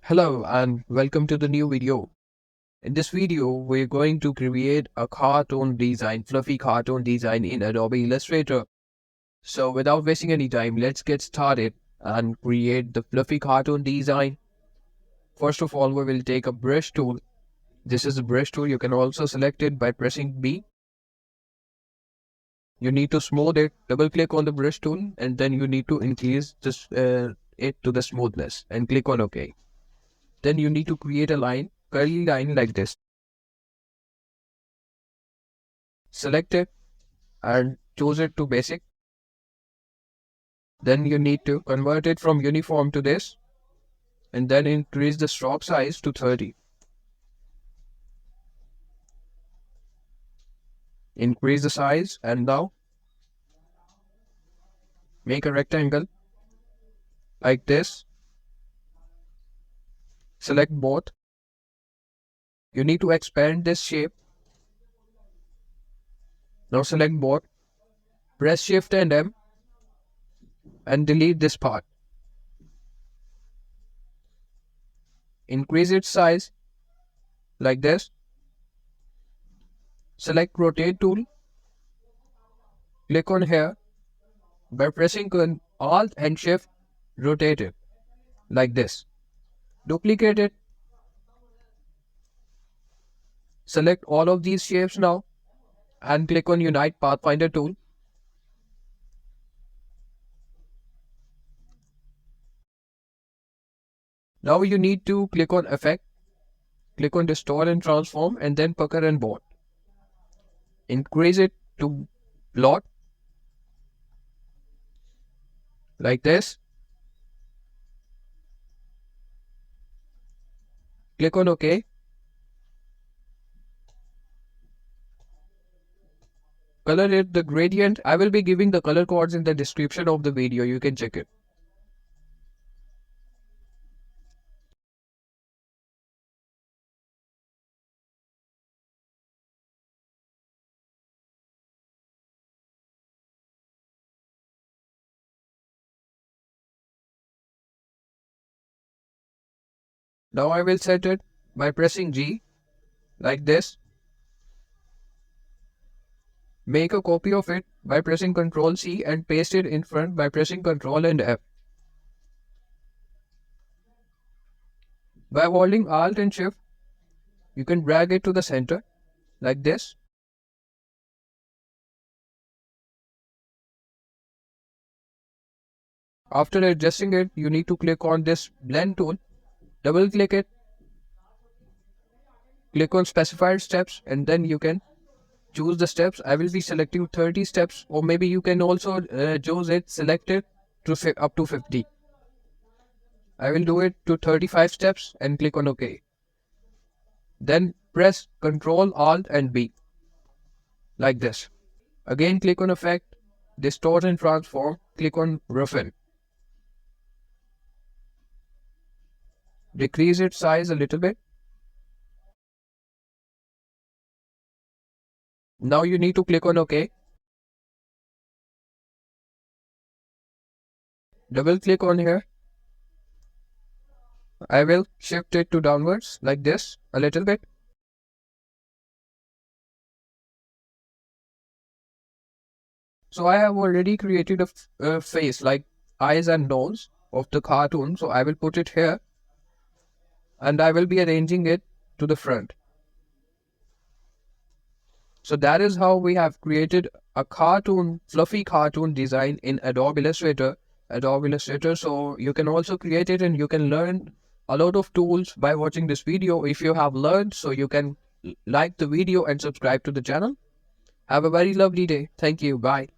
Hello and welcome to the new video. In this video, we're going to create a fluffy cartoon design in Adobe Illustrator. So without wasting any time, let's get started and create the fluffy cartoon design. First of all, we will take a brush tool. This is a brush tool. You can also select it by pressing B. You need to smooth it. Double click on the brush tool and then you need to increase it to the smoothness and click on OK. Then you need to create a line, curly line like this. Select it and choose it to basic. Then you need to convert it from uniform to this and then increase the stroke size to 30. Increase the size and now make a rectangle like this. Select both. You need to expand this shape. Now select both. Press Shift and M and delete this part. Increase its size like this. Select Rotate tool. Click on here. By pressing Alt and Shift, rotate it like this. Duplicate it. Select all of these shapes now and click on Unite Pathfinder tool. Now you need to click on Effect, click on Distort and Transform and then Pucker and Blot. Increase it to Blot like this. Click on OK. Color it the gradient. I will be giving the color codes in the description of the video. You can check it. Now I will set it by pressing G like this. Make a copy of it by pressing Ctrl C and paste it in front by pressing Ctrl and F. By holding Alt and Shift, you can drag it to the center like this. After adjusting it, you need to click on this blend tool, double click it, click on specified steps and then you can choose the steps. I will be selecting 30 steps or maybe you can also choose it, select it to up to 50. I will do it to 35 steps and click on OK. Then press Ctrl Alt and B like this. Again click on Effect, Distort and Transform, click on Roughen. Decrease its size a little bit. Now you need to click on OK. Double click on here. I will shift it to downwards like this a little bit. So I have already created a face like eyes and nose of the cartoon. So I will put it here and I will be arranging it to the front. So that is how we have created a fluffy cartoon design in Adobe Illustrator. So you can also create it and you can learn a lot of tools by watching this video. If you have learned, so you can like the video and subscribe to the channel. Have a very lovely day. Thank you. Bye.